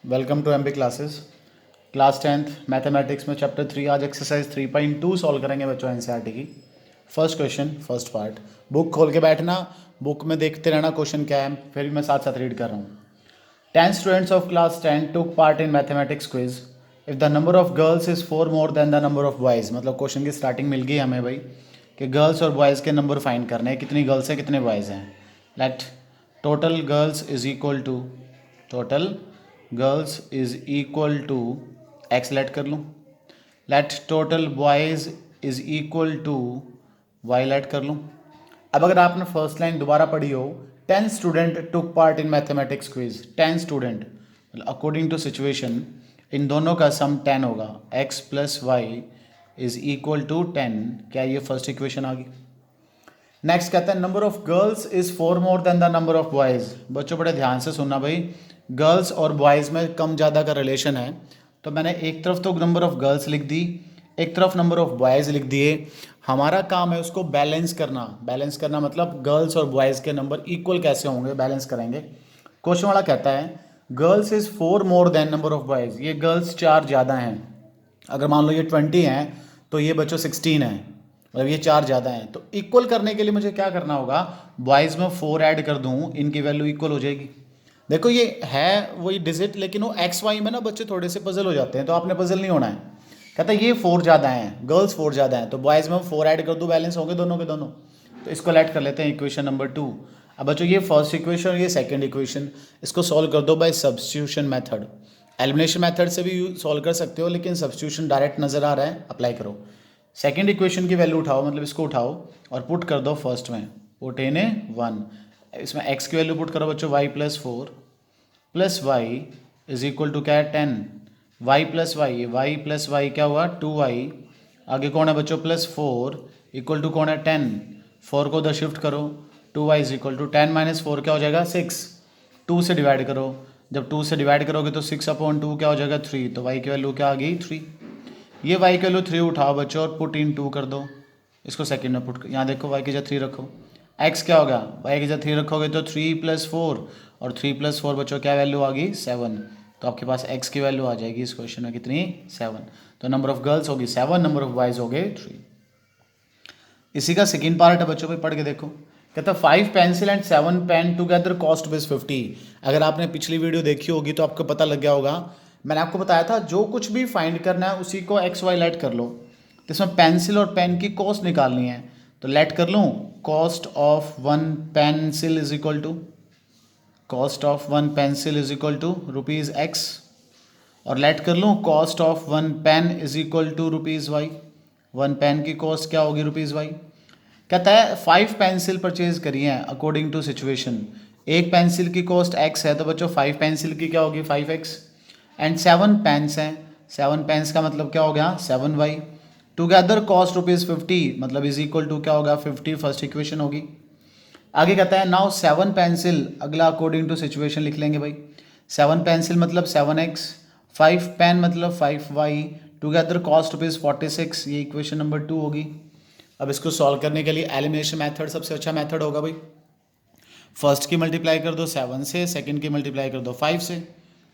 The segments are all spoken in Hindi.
Welcome to MB classes. Class 10th mathematics में चैप्टर 3 आज एक्सरसाइज 3.2 सॉल्व करेंगे बच्चों एनसीईआरटी की। First question first part. Book खोल के बैठना, बुक में देखते रहना क्वेश्चन क्या है, फिर भी मैं साथ साथ रीड कर रहा हूँ। 10 students of class 10 took part in mathematics quiz. If the number of girls is 4 more than the number of boys, मतलब क्वेश्चन की स्टार्टिंग मिल गई हमें भाई कि गर्ल्स और बॉयज़ के नंबर फाइंड करने हैं, कितनी गर्ल्स हैं कितने बॉयज़ हैं। Let total girls is equal to total girls is equal to x let कर लूँ। Let total boys is equal to y let कर लूँ। अब अगर आपने फर्स्ट लाइन दोबारा पढ़ी हो, 10 student took part in mathematics quiz, 10 student according to situation in दोनों का सम 10 होगा, x plus y is equal to 10। क्या ये फर्स्ट इक्वेशन आ गई। नेक्स्ट कहता है number of girls is 4 more than the number of boys. बच्चों बड़े ध्यान से सुनना भाई, गर्ल्स और बॉयज़ में कम ज़्यादा का रिलेशन है, तो मैंने एक तरफ तो नंबर ऑफ गर्ल्स लिख दी, एक तरफ नंबर ऑफ बॉयज़ लिख दिए। हमारा काम है उसको बैलेंस करना। बैलेंस करना मतलब गर्ल्स और बॉयज़ के नंबर इक्वल कैसे होंगे, बैलेंस करेंगे। क्वेश्चन वाला कहता है girls is 4 more than number of boys, ये गर्ल्स 4 ज़्यादा हैं। अगर मान लो ये 20 हैं तो ये बच्चों 16 है, मतलब ये 4 ज़्यादा हैं। तो इक्वल करने के लिए मुझे क्या करना होगा, बॉयज़ में 4 ऐड कर दूँ, इनकी वैल्यू इक्वल हो जाएगी। देखो ये है वही डिजिट, लेकिन वो एक्स वाई में ना बच्चे थोड़े से पजल हो जाते हैं, तो आपने पजल नहीं होना है। कहता है ये 4 ज़्यादा हैं, गर्ल्स 4 ज़्यादा हैं, तो बॉयज़ में 4 ऐड कर दूँ, बैलेंस होंगे दोनों के दोनों। तो इसको लेट कर लेते हैं इक्वेशन नंबर 2। अब बच्चों ये फर्स्ट इक्वेशन और ये सेकंड इक्वेशन, इसको सॉल्व कर दो by substitution method. Elimination method से भी सॉल्व कर सकते हो, लेकिन सब्स्टिट्यूशन डायरेक्ट नज़र आ रहा है, अप्लाई करो। सेकंड इक्वेशन की वैल्यू उठाओ, मतलब इसको उठाओ और पुट कर दो फर्स्ट में, पुट इन ए 1। इसमें x की वैल्यू पुट करो बच्चों, y plus 4 plus y is equal to क्या है 10। y प्लस वाई, ये y प्लस वाई क्या हुआ 2y। आगे कौन है बच्चों प्लस 4 इक्वल टू कौन है 10। 4 को उधर शिफ्ट करो, 2y is equal to 10 minus 4 क्या हो जाएगा 6। 2 से डिवाइड करो, जब 2 से डिवाइड करोगे तो 6/2 क्या हो जाएगा 3। तो y की वैल्यू क्या आ गई 3। ये y की वैल्यू 3 उठाओ बच्चों और पुट इन 2 कर दो। इसको सेकंड में पुट, यहाँ देखो y की जगह 3 रखो। x क्या होगा, y की जगह 3 रखोगे तो 3 प्लस 4 और 3 प्लस 4 बच्चों क्या वैल्यू आ गई 7। तो आपके पास x की वैल्यू आ जाएगी इस क्वेश्चन में कितनी 7। तो नंबर ऑफ गर्ल्स होगी 7, नंबर ऑफ बॉयज़ हो गए 3। इसी का सेकेंड पार्ट है बच्चों, भाई पढ़ के देखो। कहता है 5 pencil and 7 pen together cost rupees 50। अगर आपने पिछली वीडियो देखी होगी तो आपको पता लग गया होगा, मैंने आपको बताया था जो कुछ भी फाइंड करना है उसी को एक्स वाई लेट कर लो। तो इसमें पेंसिल और पेन की कॉस्ट निकालनी है, तो लेट कर लूँ cost of 1 pencil is equal to, cost of 1 pencil is equal to rupees x, और लेट कर लूँ cost of 1 pen is equal to rupees y. 1 pen की कॉस्ट क्या होगी रुपीज़ वाई। कहता है 5 पेंसिल परचेज करी हैं अकॉर्डिंग टू सिचुएशन। एक पेंसिल की कॉस्ट x है, तो बच्चों 5 पेंसिल की क्या होगी 5x। एंड 7 पेन्स हैं, 7 पेन्स का मतलब क्या हो गया 7y। टुगेदर कॉस्ट रुपीज़ 50, मतलब इज इक्वल टू क्या होगा 50, फर्स्ट इक्वेशन होगी। आगे कहता है नाउ 7 पेंसिल, अगला अकॉर्डिंग टू सिचुएशन लिख लेंगे भाई। 7 पेंसिल मतलब 7x, 5 पेन मतलब 5y, टुगेदर कॉस्ट रुपीज़ 46, ये इक्वेशन नंबर 2 होगी। अब इसको सॉल्व करने के लिए एलिमिनेशन मेथड सबसे अच्छा मेथड होगा भाई। फर्स्ट की मल्टीप्लाई कर दो 7 से, सेकंड की मल्टीप्लाई कर दो 5 से,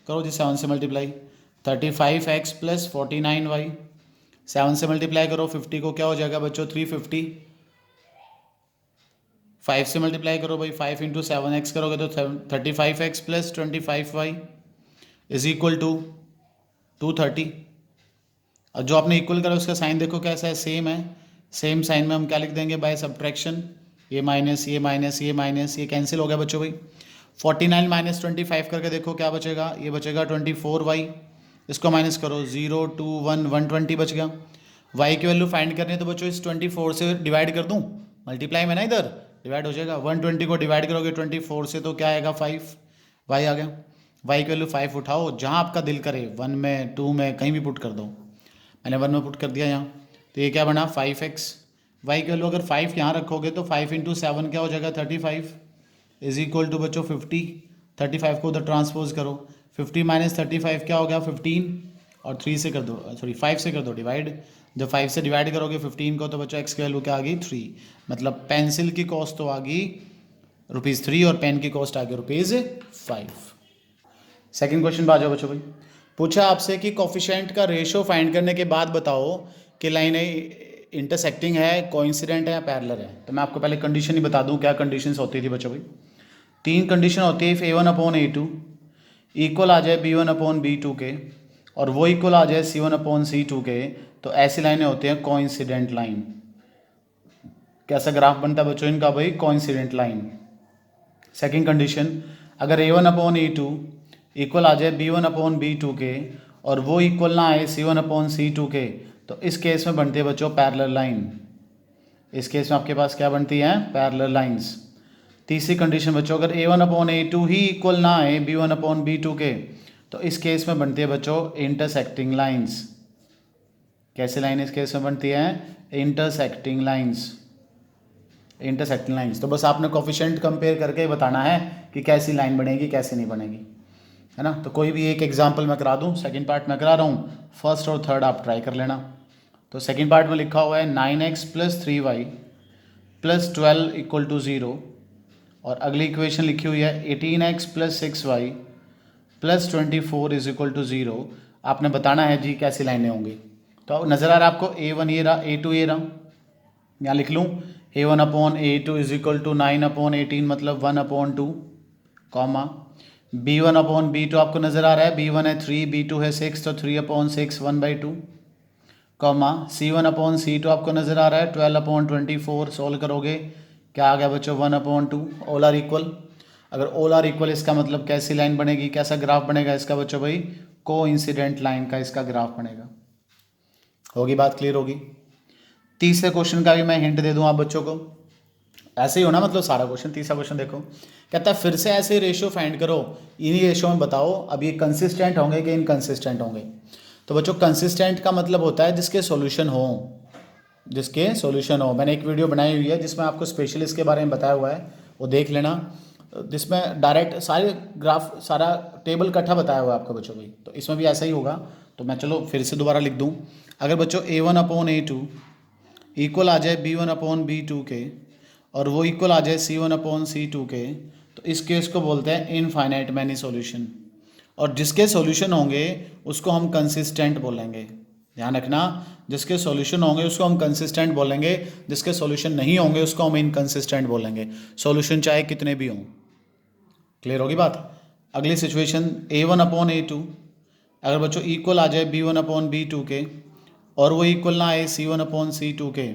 करो जी 7 से मल्टीप्लाई 35x प्लस 49y। 7 से मल्टीप्लाई करो 50 को क्या हो जाएगा बच्चों 350। 5 से मल्टीप्लाई करो भाई 5 इंटू 7x करोगे तो 35x plus 25y is equal to 230। और जो आपने इक्वल करा उसका साइन देखो कैसा है, सेम है। सेम साइन में हम क्या लिख देंगे बाय सब्ट्रैक्शन, ये माइनस ये माइनस ये माइनस, ये कैंसिल हो गया बच्चों भाई। 49 माइनस 25 करके देखो क्या बचेगा, ये बचेगा 24y। इसको माइनस करो 0 2 1 120 बच गया। y की वैल्यू फाइंड करनी है तो बच्चों इस 24 से डिवाइड कर दूँ, मल्टीप्लाई में ना इधर डिवाइड हो जाएगा। 120 को डिवाइड करोगे 24 से तो क्या आएगा 5, y आ गया। y की वैल्यू 5 उठाओ, जहाँ आपका दिल करे 1 में 2 में कहीं भी पुट कर दो। मैंने 1 में पुट कर दिया यहाँ, तो ये क्या बना 5x। वाई की वैल्यू अगर 5 यहाँ रखोगे तो 5 इंटू 7 क्या हो जाएगा 35 इज इक्वल टू बच्चों 50। 35 को उधर ट्रांसपोज करो, 50 माइनस 35 क्या हो गया 15, और 3 से कर दो, सॉरी 5 से कर दो डिवाइड। जब 5 से डिवाइड करोगे 15 को तो बच्चों एक्स की वैल्यू क्या आ गई 3। मतलब पेंसिल की कॉस्ट तो आ गई रुपीज़ 3 और पेन की कॉस्ट आ गई रुपीज़ 5। सेकंड क्वेश्चन पे आ जाओ बच्चों भाई। पूछा आपसे कि कोफिशिएंट का रेशो फाइंड करने के बाद बताओ कि लाइन इंटरसेक्टिंग है, कोइंसिडेंट है या पैरेलल है। तो मैं आपको पहले कंडीशन ही बता दूं क्या कंडीशंस होती थी बच्चों भाई। 3 कंडीशन होती है। इफ़ A1/A2 इक्वल आ जाए B1/B2 के और वो इक्वल आ जाए C1/C2 के, तो ऐसी लाइनें होती हैं कोइंसिडेंट लाइन। कैसा ग्राफ बनता है बच्चों इनका भाई? Coincident line. सेकंड कंडीशन, अगर A1/A2 इक्वल आ जाए B1/B2 के और वो इक्वल ना आए C1/C2 के, तो इस केस में बनती है बच्चों पैरेलल लाइन। इस केस में आपके पास क्या बनती है? Parallel lines. तीसरी कंडीशन बच्चों, अगर A1/A2 ही इक्वल ना आए B1/B2 के, तो इस केस में बनती है बच्चों इंटरसेक्टिंग लाइंस। कैसे लाइन इस केस में बनती है? Intersecting lines. Intersecting lines. तो बस आपने कोफिशिएंट कंपेयर करके ही बताना है कि कैसी लाइन बनेगी कैसी नहीं बनेगी, है ना। तो कोई भी एक एग्जांपल मैं करा दूं, सेकंड पार्ट में करा रहा हूँ, फर्स्ट और थर्ड आप ट्राई कर लेना। तो सेकंड पार्ट में लिखा हुआ है 9x + 3y + 12 = 0 और अगली इक्वेशन लिखी हुई है 18x + 6y + 24 = 0। आपने बताना है जी कैसी लाइनें होंगी। तो नज़र आ रहा है आपको A1 ये रहा, A2 ये रहा। यहाँ लिख लूँ A1/A2 = 9/18 मतलब 1/2, कॉमा B1/B2 आपको नज़र आ रहा है, B1 है 3, B2 है 6, तो 3/6 1/2, कॉमा C1/C2 आपको नज़र आ रहा है 12/24। सोल्व करोगे क्या आ गया बच्चों? 1/2। All are equal. अगर ऑल आर इक्वल इसका मतलब कैसी लाइन बनेगी, कैसा ग्राफ बनेगा इसका बच्चों भाई? कोइंसिडेंट लाइन का इसका ग्राफ बनेगा। होगी बात क्लियर होगी? तीसरे क्वेश्चन का भी मैं हिंट दे दूं आप बच्चों को, ऐसे ही होना मतलब सारा क्वेश्चन। तीसरा क्वेश्चन देखो, कहता है फिर से ऐसे रेशियो फाइंड करो, इन्हीं रेशियो में बताओ अब ये कंसिस्टेंट होंगे कि इनकंसिस्टेंट होंगे। तो बच्चों कंसिस्टेंट का मतलब होता है जिसके सॉल्यूशन हो, जिसके सॉल्यूशन हो। मैंने एक वीडियो बनाई हुई है जिसमें आपको स्पेशली इसके बारे में बताया हुआ है, वो देख लेना, जिसमें डायरेक्ट सारे ग्राफ सारा टेबल इकट्ठा बताया हुआ है आपको बच्चों भाई। तो इसमें भी ऐसा ही होगा। तो मैं चलो फिर से दोबारा लिख दूँ। अगर बच्चों A1/A2 इक्वल आ जाए B1/B2 के और वो इक्वल आ जाए C1/C2 के, तो इस केस को बोलते हैं इनफाइनाइट मैनी सॉल्यूशन। और जिसके सॉल्यूशन होंगे उसको हम कंसिस्टेंट बोलेंगे। ध्यान रखना, जिसके सॉल्यूशन होंगे उसको हम कंसिस्टेंट बोलेंगे, जिसके सॉल्यूशन नहीं होंगे उसको हम इनकंसिस्टेंट बोलेंगे, सॉल्यूशन चाहे कितने भी हों। क्लियर होगी बात? अगली सिचुएशन A1/A2 अगर बच्चों इक्वल आ जाए B1/B2 के और वो इक्वल ना आए C1/C2 के,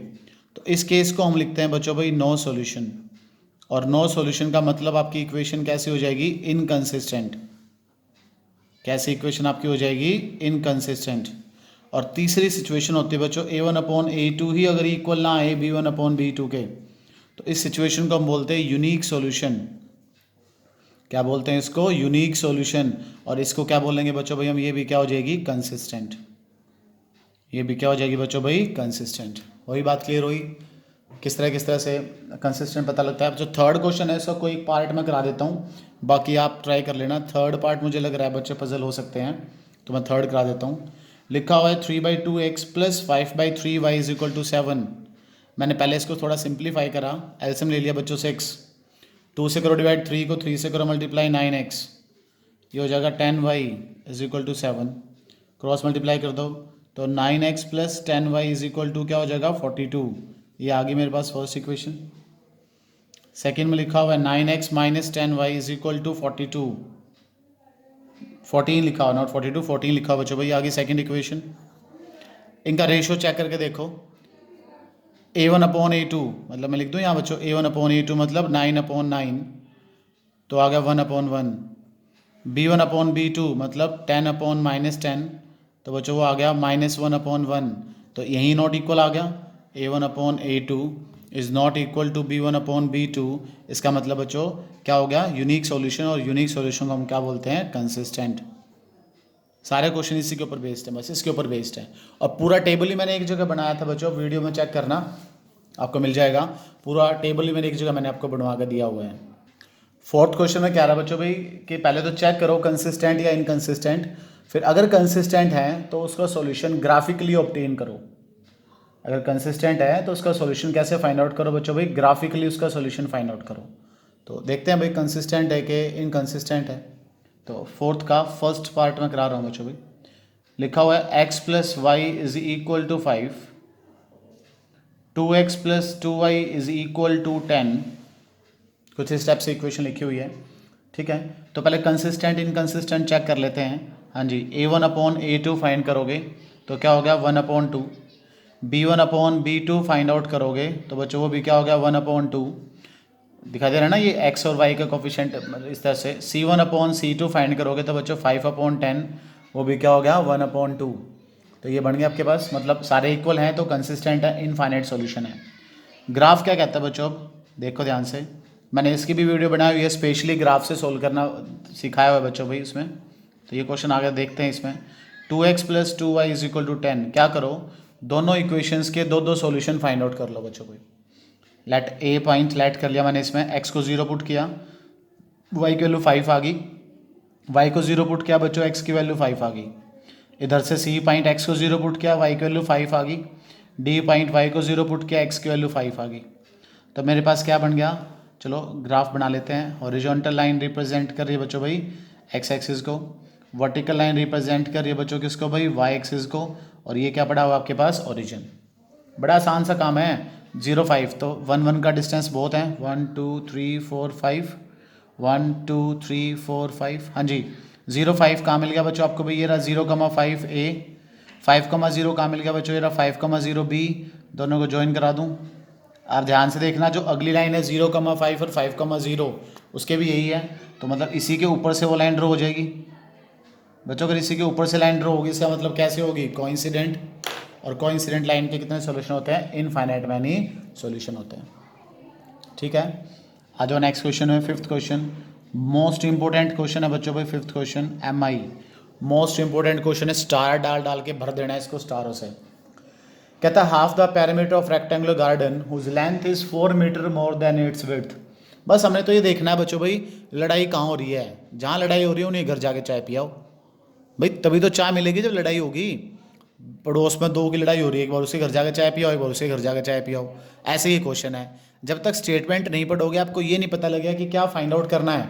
तो इस केस को हम लिखते हैं बच्चों भाई नो सॉल्यूशन। और नो सॉल्यूशन का मतलब आपकी इक्वेशन कैसी हो जाएगी? इनकंसिस्टेंट। कैसी इक्वेशन आपकी हो जाएगी? इनकंसिस्टेंट। और तीसरी सिचुएशन होती है बच्चों A1/A2 ही अगर इक्वल ना आए B1/B2 के, तो इस सिचुएशन को हम बोलते हैं यूनिक सॉल्यूशन। क्या बोलते हैं इसको? Unique solution. और इसको क्या बोलेंगे बच्चों भाई हम? ये भी क्या हो जाएगी? कंसिस्टेंट। ये भी क्या हो जाएगी बच्चों भाई? कंसिस्टेंट। वही बात क्लियर हुई किस तरह से कंसिस्टेंट पता लगता है। जो थर्ड क्वेश्चन है इसका कोई एक पार्ट में करा देता हूँ, बाकी आप ट्राई कर लेना। थर्ड पार्ट मुझे लग रहा है बच्चे पजल हो सकते हैं, तो मैं थर्ड करा देता हूँ। लिखा हुआ है 3/2x + 5/3y = 7। मैंने पहले इसको थोड़ा सिंप्लीफाई करा, एलसीएम ले लिया बच्चों 6, 2 से करो डिवाइड, 3 को 3 से करो मल्टीप्लाई, 9x। ये हो जाएगा 10y = 7। क्रॉस मल्टीप्लाई कर दो तो 9x + 10y = क्या हो जाएगा? 42। ये आ गई मेरे पास फर्स्ट इक्वेशन। सेकेंड में लिखा हुआ है 9x - 10y = 42। 14 लिखा हुआ, नॉट 42, 14 लिखा हुआ बच्चों भाई। आ गई सेकेंड इक्वेशन। इनका रेशियो चेक करके देखो। A1/A2 मतलब मैं लिख दूँ यहाँ बच्चों A1/A2 मतलब 9/9, तो आ गया 1/1। B1/B2 मतलब 10/-10, तो बच्चों वो आ गया -1/1। तो यही नॉट इक्वल आ गया। A1/A2 is not equal to B1/B2। इसका मतलब बच्चों क्या हो गया? Unique solution. और यूनिक सॉल्यूशन को हम क्या बोलते हैं? कंसिस्टेंट। सारे क्वेश्चन इसी के ऊपर बेस्ड है, बस इसके ऊपर बेस्ड है। और पूरा टेबल ही मैंने एक जगह बनाया था बच्चों, वीडियो में चेक करना आपको मिल जाएगा। पूरा टेबल ही मैंने एक जगह मैंने आपको बनवा कर दिया हुआ है। फोर्थ क्वेश्चन में क्या रहा बच्चों भाई कि पहले तो चेक करो कंसिस्टेंट या इनकंसिस्टेंट, फिर अगर कंसिस्टेंट है तो उसका सॉल्यूशन ग्राफिकली ऑब्टेन करो। अगर कंसिस्टेंट है तो उसका सॉल्यूशन कैसे फाइंड आउट करो बच्चों भाई? ग्राफिकली उसका सॉल्यूशन फाइंड आउट करो। तो देखते हैं भाई कंसिस्टेंट है कि इनकंसिस्टेंट है। तो फोर्थ का फर्स्ट पार्ट में करा रहा हूँ बच्चों भाई। लिखा हुआ है x plus y is equal to 5, 2x plus 2y is equal to 10। कुछ इस टाइप से इक्वेशन लिखी हुई है, ठीक है। तो पहले कंसिस्टेंट इनकंसिस्टेंट चेक कर लेते हैं। हाँ जी, a1/a2 फाइंड करोगे तो क्या हो गया 1/2, b1/b2 फाइंड आउट करोगे तो बच्चों वो भी क्या हो गया 1/2। दिखा दे रहा है ना ये x और y का कोफिशिएंट इस तरह से। c1/c2 फाइंड करोगे तो बच्चों 5/10, वो भी क्या हो गया 1/2। तो ये बन गया आपके पास, मतलब सारे इक्वल हैं तो कंसिस्टेंट है, इनफाइनाइट सॉल्यूशन है। ग्राफ क्या कहता है बच्चों, अब देखो ध्यान से, मैंने इसकी भी वीडियो बनाई हुई है, स्पेशली ग्राफ से सोल्व करना सिखाया हुआ है बच्चों भाई इसमें। तो ये क्वेश्चन आगे देखते हैं इसमें। 2x plus 2y is equal to 10, क्या करो दोनों इक्वेशंस के दो सॉल्यूशन फाइंड आउट कर लो बच्चों भाई। लेट ए पॉइंट लेट कर लिया मैंने इसमें, x को 0 पुट किया, y की वैल्यू 5 आ गई, y को 0 पुट किया बच्चों, x की वैल्यू 5 आ गई। इधर से c पॉइंट x को 0 पुट किया, y की वैल्यू 5 आ गई, d पॉइंट y को 0 पुट किया, x की वैल्यू 5 आ गई। तो मेरे पास क्या बन गया, चलो ग्राफ बना लेते हैं। हॉरिजॉन्टल लाइन रिप्रेजेंट कर रही है बच्चों भाई x एक्सिस को, वर्टिकल लाइन रिप्रेजेंट कर रही है बच्चों किसको भाई y एक्सिस को, और ये क्या पड़ा हुआ आपके पास ओरिजिन। बड़ा आसान सा काम है। 0 5 तो 1 1 का डिस्टेंस बहुत है, 1 2 3 4 5, 1 2 3 4 5। हाँ जी, 0 5 कहाँ मिल गया बच्चों आपको भाई, ये रहा 0,5 a, 5,0 कहाँ मिल गया बच्चों, ये रहा 5,0 b। दोनों को ज्वाइन करा दूँ। आप ध्यान से देखना, जो अगली लाइन है 0,5 और 5,0 उसके भी यही है, तो मतलब इसी के ऊपर से वो लाइन ड्रॉ हो जाएगी बच्चों। अगर इसी के ऊपर से लाइन ड्रॉ होगी, इसका मतलब कैसे होगी, कोइंसिडेंट। और कोइंसिडेंट लाइन के कितने सॉल्यूशन होते हैं, इनफाइनाइट मैनी सॉल्यूशन होते हैं, ठीक है। आ जाओ नेक्स्ट क्वेश्चन में, fifth question, most important question है बच्चों भाई fifth question. MI most important question है, स्टार डाल डाल के भर देना है इसको स्टारों से। कहता है half the parameter of rectangular garden whose length is 4 metre more than its width. बस हमने तो ये देखना है बच्चों भाई लड़ाई कहाँ हो रही है, जहाँ लड़ाई हो रही है उन्हें घर जाके चाय पियाओ भाई, तभी तो चाय मिलेगी जब लड़ाई होगी। पड़ोस में दो की लड़ाई हो रही है, एक बार उसके घर जाकर चाय पियाओ, एक बार उसके घर जाकर चाय पियाओ, ऐसे ही क्वेश्चन है। जब तक स्टेटमेंट नहीं पढ़ोगे, आपको ये नहीं पता लगेगा कि क्या फाइंड आउट करना है,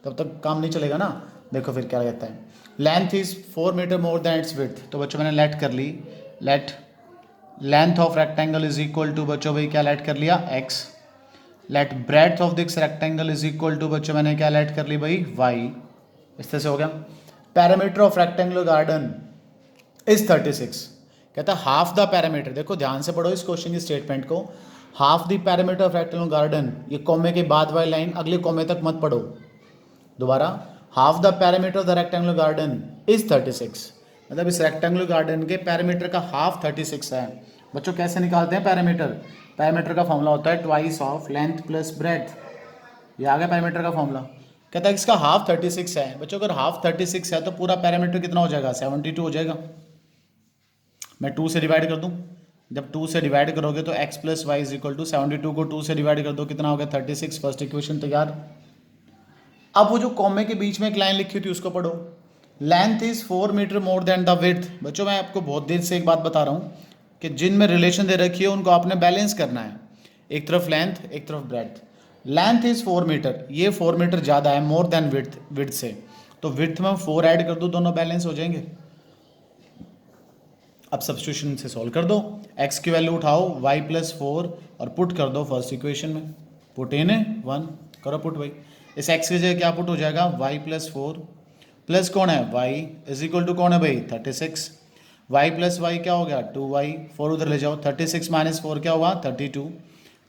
तब तक काम नहीं चलेगा ना। देखो फिर क्या कहता है, length is 4 metre more than its width. तो बच्चों मैंने लेट कर ली, let length of rectangle is equal to बच्चों भाई क्या लेट कर लिया x, let breadth of this rectangle is equal to बच्चों मैंने क्या लेट कर ली भाई y। इस तरह से हो गया। Parameter of rectangular garden is 36। कहता है हाफ द पैरामीटर, देखो ध्यान से पढ़ो इस क्वेश्चन की स्टेटमेंट को, half the parameter of rectangular garden, ये कॉमे के बाद वाली लाइन अगले कॉमे तक मत पढ़ो दोबारा। Half the parameter of the rectangular garden is 36, मतलब इस रेक्टेंगुलर गार्डन के पैरामीटर का हाफ 36 है। बच्चों कैसे निकालते हैं पैरामीटर, पैरामीटर का फॉर्मूला होता है twice of length plus breadth, ये आ गया पैरामीटर का फॉर्मूला। कहता है इसका हाफ 36 है बच्चों, अगर हाफ 36 है तो पूरा पैरामीटर कितना हो जाएगा, 72 हो जाएगा। मैं 2 से डिवाइड कर दूं, जब 2 से डिवाइड करोगे तो x plus y is equal to 72 को 2 से डिवाइड कर दो, कितना हो गया 36। फर्स्ट इक्वेशन तैयार। अब वो जो कॉमे के बीच में एक लाइन लिखी थी उसको पढ़ो, length is 4 metre more than the width. बच्चों मैं आपको बहुत देर से एक बात बता रहा हूँ कि जिनमें रिलेशन दे रखी है उनको आपने बैलेंस करना है, एक तरफ लेंथ एक तरफ ब्रेड्थ। लेंथ इज 4 मीटर, ये 4 मीटर ज़्यादा है मोर देन विड्थ से, तो विड्थ में 4 ऐड कर दो, दोनों बैलेंस हो जाएंगे। अब सब्स्टिट्यूशन से सॉल्व कर दो, x की वैल्यू उठाओ y प्लस 4 और पुट कर दो फर्स्ट इक्वेशन में, पुट इन 1 करो पुट भाई। इस x की जगह क्या पुट हो जाएगा, y प्लस 4 प्लस कौन है y इज इक्वल टू कौन है भाई 36, y प्लस y क्या हो गया 2y, 4 उधर ले जाओ, 36 माइनस 4 क्या हुआ 32।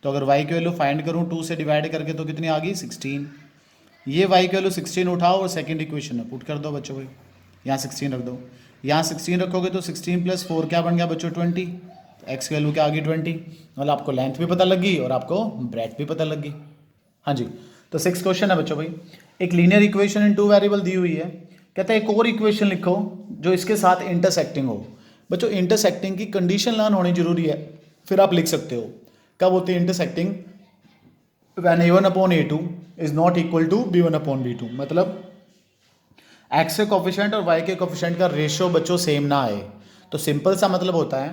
तो अगर y की वैल्यू फाइंड करूँ 2 से डिवाइड करके तो कितनी आ गई 16। ये y की वैल्यू 16 उठाओ और सेकंड इक्वेशन में पुट कर दो बच्चों भाई, यहाँ 16 रख दो, यहाँ 16 रखोगे तो 16 प्लस 4 क्या बन गया बच्चों 20। x की वैल्यू क्या आ गई 20, मतलब आपको लेंथ भी पता लग गई और आपको ब्रेड्थ भी पता लग गई। हाँ जी, तो 6 क्वेश्चन है बच्चों भाई, एक लीनियर इक्वेशन इन 2 वेरिएबल दी हुई है। कहता है एक और इक्वेशन लिखो जो इसके साथ इंटरसेक्टिंग हो। बच्चों इंटरसेक्टिंग की कंडीशन लर्न होनी जरूरी है, फिर आप लिख सकते हो। कब होती है intersecting, when a1/a2 is not equal to b1/b2, मतलब x के कोफिशिएंट और y के कोफिशिएंट का रेशियो बच्चों सेम ना आए। तो सिंपल सा मतलब होता है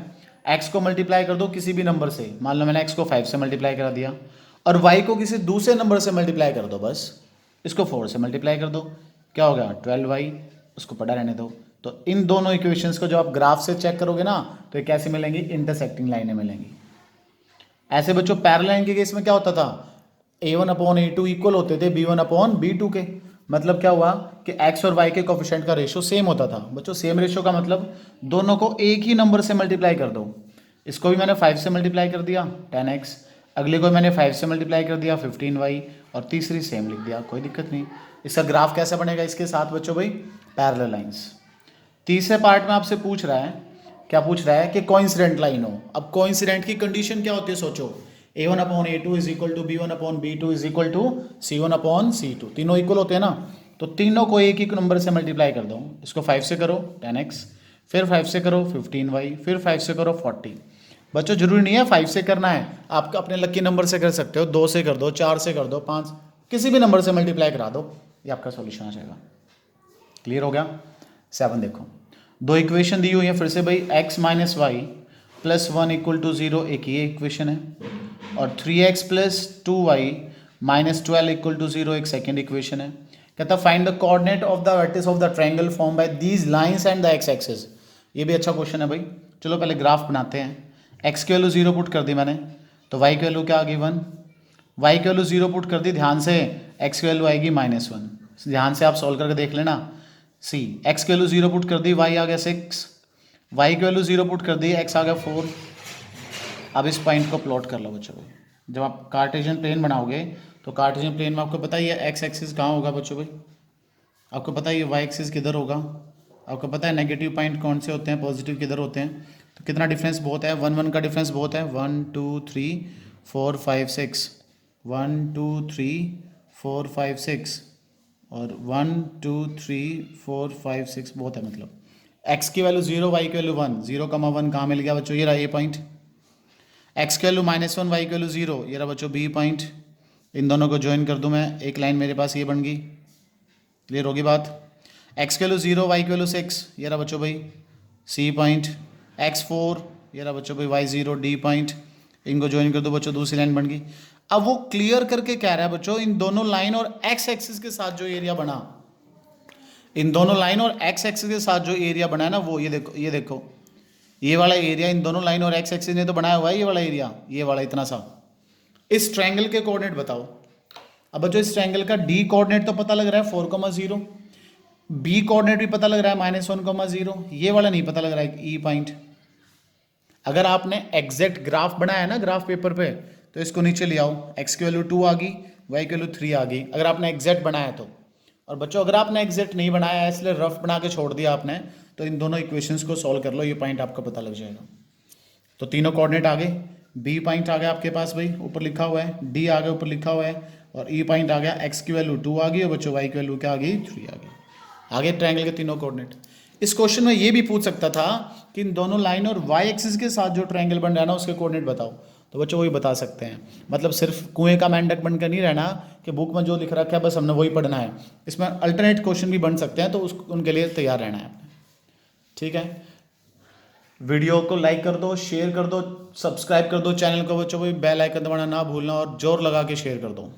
x को मल्टीप्लाई कर दो किसी भी नंबर से, मान लो मैंने x को 5 से मल्टीप्लाई करा दिया, और y को किसी दूसरे नंबर से मल्टीप्लाई कर दो, बस इसको 4 से मल्टीप्लाई कर दो, क्या हो गया 12y, उसको पढ़ा रहने दो। तो इन दोनों इक्वेशंस को जो आप ग्राफ से चेक करोगे ना तो ये कैसे मिलेंगी, इंटरसेक्टिंग लाइनें मिलेंगी। ऐसे बच्चों पैरेलल लाइन के केस में क्या होता था, a1/a2 इक्वल होते थे b1/b2 के। मतलब क्या हुआ कि x और y के कोफिशिएंट का रेशियो सेम होता था। बच्चों सेम रेशियो का मतलब दोनों को एक ही नंबर से मल्टीप्लाई कर दो। इसको भी मैंने 5 से मल्टीप्लाई कर दिया 10x, अगले को मैंने 5 से मल्टीप्लाई कर दिया 15y, और तीसरी सेम लिख दिया, कोई दिक्कत नहीं। इसका ग्राफ कैसा बनेगा इसके साथ बच्चों भाई, पैरेलल लाइंस। तीसरे पार्ट में आपसे पूछ रहा है, क्या पूछ रहा है कि कोइंसिडेंट लाइन हो। अब कोइंसिडेंट की कंडीशन क्या होती है सोचो, a1/a2 is equal to b1/b2 is equal to c1/c2, तीनों इक्वल होते हैं ना। तो तीनों को एक ही नंबर से मल्टीप्लाई कर दो। इसको 5 से करो 10x, फिर 5 से करो 15y, फिर 5 से करो 40। बच्चों जरूरी नहीं है 5 से करना है, आप अपने लकी नंबर से कर सकते हो, 2 से कर दो, 4 से कर दो, 5, किसी भी नंबर से मल्टीप्लाई करा दो, ये आपका सॉल्यूशन आ जाएगा। क्लियर हो गया। 7 देखो, दो इक्वेशन दी हुई है फिर से भाई, x minus y plus 1 equal to 0 एक ये इक्वेशन है, और 3x plus 2y minus 12 equal to 0 एक सेकेंड इक्वेशन है। कहता find the coordinate of the vertices of the triangle form by these lines and the x axis. ये भी अच्छा क्वेश्चन है भाई। चलो पहले ग्राफ बनाते हैं। x की वैल्यू 0 पुट कर दी मैंने, तो y की वैल्यू क्या आ गई 1, y की वैल्यू 0 पुट कर दी, ध्यान से x की वैल्यू आएगी -1, ध्यान से आप सॉल्व करके देख लेना। सी x की वैल्यू 0 पुट कर दी, y आ गया 6, y की वैल्यू 0 पुट कर दी, x आ गया 4। अब इस पॉइंट को प्लॉट कर लो बच्चों भाई। जब आप कार्टेशियन प्लेन बनाओगे तो कार्टेशियन प्लेन में आपको पता ही है x एक्सिस कहाँ होगा बच्चों भाई, आपको पता ही है y एक्सिस किधर होगा, आपको पता है नेगेटिव पॉइंट कौन से होते हैं, पॉजिटिव किधर होते हैं। तो कितना डिफरेंस बहुत है, 1 1 का डिफरेंस बहुत है, 1 2 3 4 5 6, 1 2 3 4 5 6, और 1 2 3 4 5 6 बहुत है। मतलब x की वैल्यू 0, y की वैल्यू 1, 0,1 कहाँ मिल गया बच्चों, ये रहा ए पॉइंट। x की वैल्यू -1, y की वैल्यू 0, ये रहा बच्चों बी पॉइंट। इन दोनों को ज्वाइन कर दूं मैं, एक लाइन मेरे पास ये बन गई। क्लियर होगी बात। x की वैल्यू 0, y की वैल्यू 6, ये रहा बच्चों भाई सी पॉइंट। x4, ये रहा बच्चों भाई y0 डी पॉइंट। इनको ज्वाइन कर दो बच्चों, दूसरी लाइन बन गई। अब वो क्लियर करके कह रहा है बच्चों, इन दोनों लाइन और x एक्सिस के साथ जो एरिया बना, इन दोनों लाइन और x एक्सिस के साथ जो एरिया बना है ना, वो ये देखो, ये देखो, ये वाला एरिया इन दोनों लाइन और x एक्सिस ने तो बनाया हुआ है, ये वाला एरिया, ये वाला इतना सा। इस ट्रायंगल के कोऑर्डिनेट बताओ। अब बच्चों इस ट्रायंगल का d कोऑर्डिनेट तो पता लग रहा है 4,0, b कोऑर्डिनेट भी पता लग रहा है -1,0, ये वाला नहीं पता लग रहा है e पॉइंट। अगर आपने एग्जैक्ट ग्राफ बनाया है ना ग्राफ पेपर पे, तो इसको नीचे ले आओ, x की वैल्यू 2 आ गई, y की वैल्यू 3 आ गई, अगर आपने एग्जैक्ट बनाया है तो। और बच्चों अगर आपने एग्जैक्ट नहीं बनाया है, इसलिए रफ बना के छोड़ दिया आपने, तो इन दोनों इक्वेशंस को सॉल्व कर लो, ये पॉइंट आपको पता लग जाएगा। तो तीनों कोऑर्डिनेट आ गए, b पॉइंट आ गया आपके पास भाई ऊपर लिखा हुआ है, d आ गया ऊपर लिखा हुआ है, और e पॉइंट आ गया, x की वैल्यू 2 आ गई, और बच्चों y की वैल्यू क्या आ गई 3 आ गई। आगे ट्रायंगल के तीनों कोऑर्डिनेट। इस क्वेश्चन में ये भी पूछ सकता था कि इन दोनों लाइन और y एक्सिस के साथ जो ट्रायंगल बन रहा है ना, उसके कोऑर्डिनेट बताओ। तो बच्चों वही बता सकते हैं। मतलब सिर्फ कुएं का मेंढक बनकर नहीं रहना कि बुक में जो लिख रखा है बस हमने वही पढ़ना है। इसमें अल्टरनेट क्वेश्चन भी बन सकते हैं, तो उनके लिए तैयार रहना है आपने। ठीक है, वीडियो को लाइक कर दो, शेयर कर दो, सब्सक्राइब कर दो चैनल को बच्चों, बेल आइकन दबाना ना भूलना, और जोर लगा के शेयर कर दो।